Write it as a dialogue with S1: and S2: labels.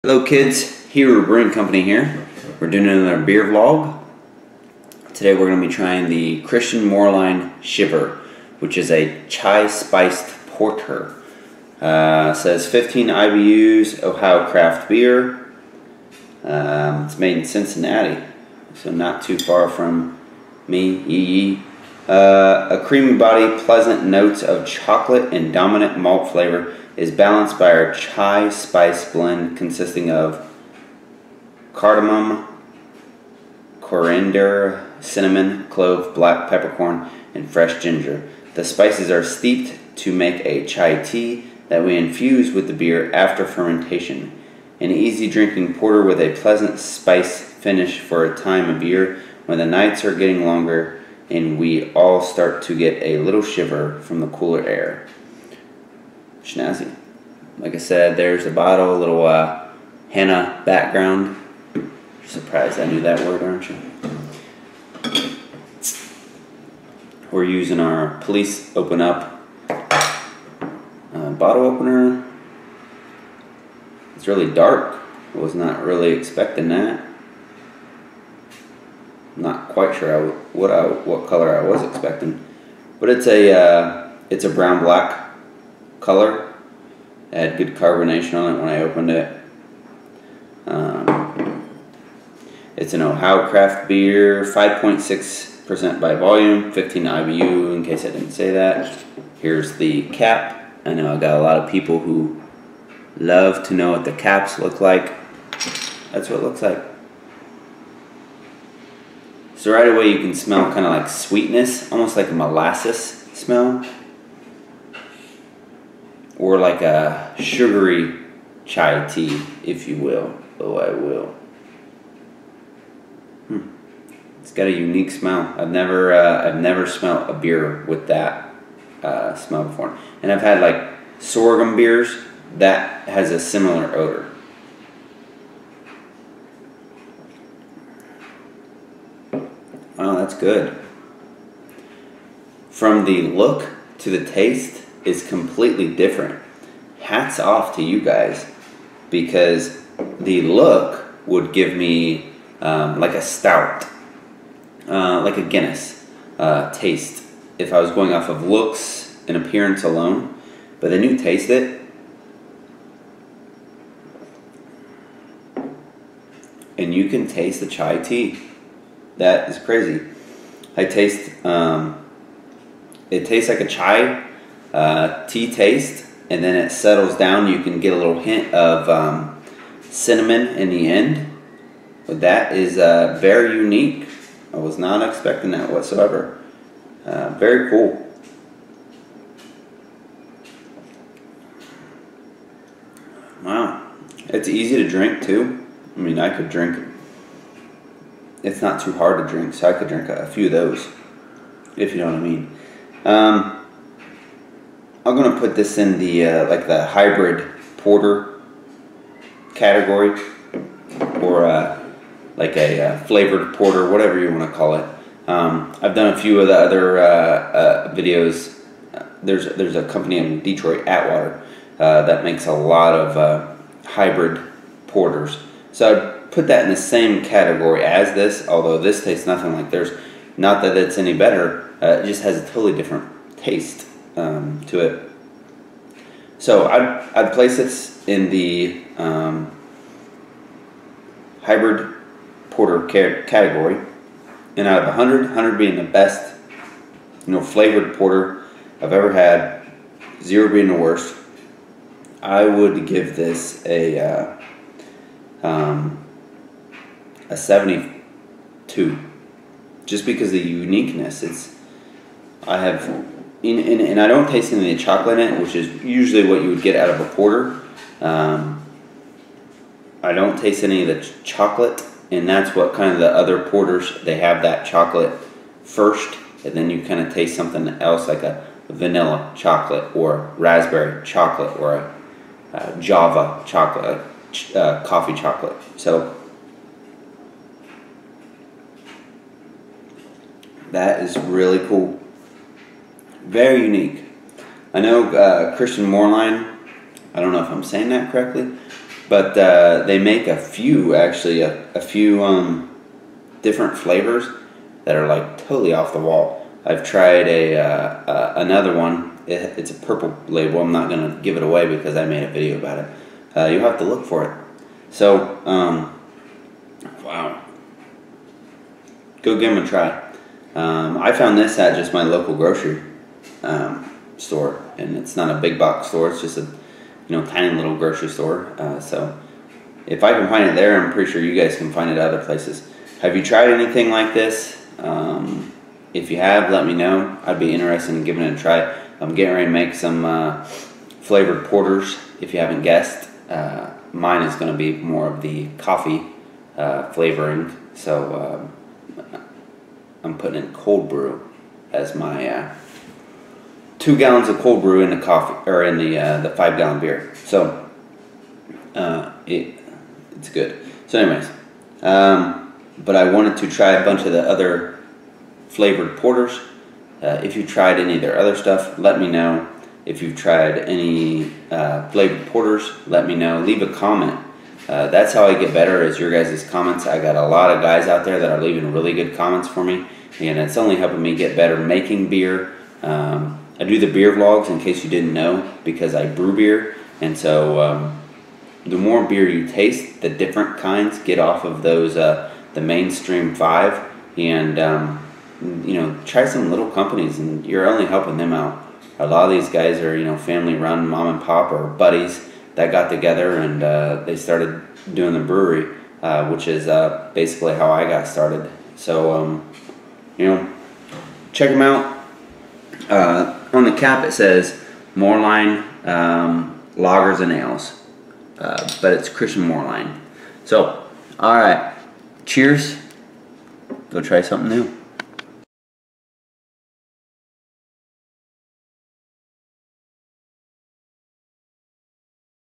S1: Hello kids, Hero Brewing Company here. We're doing another beer vlog. Today we're going to be trying the Christian Moerlein Shiver, which is a chai spiced porter. Says 15 IBUs, Ohio craft beer. It's made in Cincinnati, so not too far from me. A creamy body, pleasant notes of chocolate and dominant malt flavor is balanced by our chai spice blend consisting of cardamom, coriander, cinnamon, clove, black peppercorn, and fresh ginger. The spices are steeped to make a chai tea that we infuse with the beer after fermentation. An easy drinking porter with a pleasant spice finish for a time of year when the nights are getting longer and we all start to get a little shiver from the cooler air. Schnazzy. Like I said, there's a bottle, a little henna background. You're surprised I knew that word, aren't you? We're using our Police Open Up bottle opener. It's really dark. I was not really expecting that. Not quite sure what color I was expecting, but it's a brown black color. It had good carbonation on it when I opened it. It's an Ohio craft beer, 5.6% by volume, 15 IBU. In case I didn't say that, here's the cap. I know I got a lot of people who love to know what the caps look like. That's what it looks like. So right away you can smell kind of like sweetness, almost like a molasses smell, or like a sugary chai tea, if you will. Oh, I will. It's got a unique smell. I've never smelled a beer with that smell before, and I've had like sorghum beers that has a similar odor. Wow, that's good. From the look to the taste is completely different. Hats off to you guys, because the look would give me like a stout, like a Guinness taste if I was going off of looks and appearance alone. But then you taste it, and you can taste the chai tea. That is crazy. I taste, it tastes like a chai tea taste, and then it settles down. You can get a little hint of cinnamon in the end. But that is very unique. I was not expecting that whatsoever. Very cool. Wow. It's easy to drink too. I mean, I could drink, it's not too hard to drink, so I could drink a few of those, if you know what I mean. I'm gonna put this in the like the hybrid porter category, or like a flavored porter, whatever you want to call it. I've done a few of the other videos. There's a company in Detroit, Atwater, that makes a lot of hybrid porters. So I'd put that in the same category as this, although this tastes nothing like theirs. Not that it's any better, it just has a totally different taste to it. So I'd place this in the hybrid porter category, and out of 100 being the best, flavored porter I've ever had, 0 being the worst, I would give this a 72, just because of the uniqueness. And I don't taste any of the chocolate in it, which is usually what you would get out of a porter. I don't taste any of the chocolate, and that's what kind of the other porters, they have that chocolate first, and then you kind of taste something else, like a vanilla chocolate or raspberry chocolate or a Java chocolate, coffee chocolate. So that is really cool. Very unique. I know Christian Moerlein, I don't know if I'm saying that correctly, But they make a few, actually, a few different flavors that are like totally off the wall. I've tried another one. It's a purple label. I'm not going to give it away because I made a video about it. You'll have to look for it. So, wow. Go give them a try. I found this at just my local grocery store, and it's not a big box store. It's just a tiny little grocery store. So if I can find it there, I'm pretty sure you guys can find it at other places. Have you tried anything like this? If you have, let me know. I'd be interested in giving it a try. I'm getting ready to make some flavored porters, if you haven't guessed. Mine is going to be more of the coffee flavoring. So I'm putting in cold brew as my 2 gallons of cold brew in the coffee, or in the 5-gallon beer. So it's good. So anyways, but I wanted to try a bunch of the other flavored porters. If you tried any of their other stuff, let me know. If you've tried any flavored porters, let me know. Leave a comment. That's how I get better, is your guys' comments. I got a lot of guys out there that are leaving really good comments for me, and it's only helping me get better making beer. I do the beer vlogs, in case you didn't know, because I brew beer, and so the more beer you taste, the different kinds get off of those the mainstream 5, and try some little companies, and you're only helping them out. A lot of these guys are family run, mom and pop, or buddies that got together and they started doing the brewery, which is basically how I got started. So check them out. On the cap it says Moerlein Lagers and Ales, but it's Christian Moerlein. So alright, cheers. Go try something new.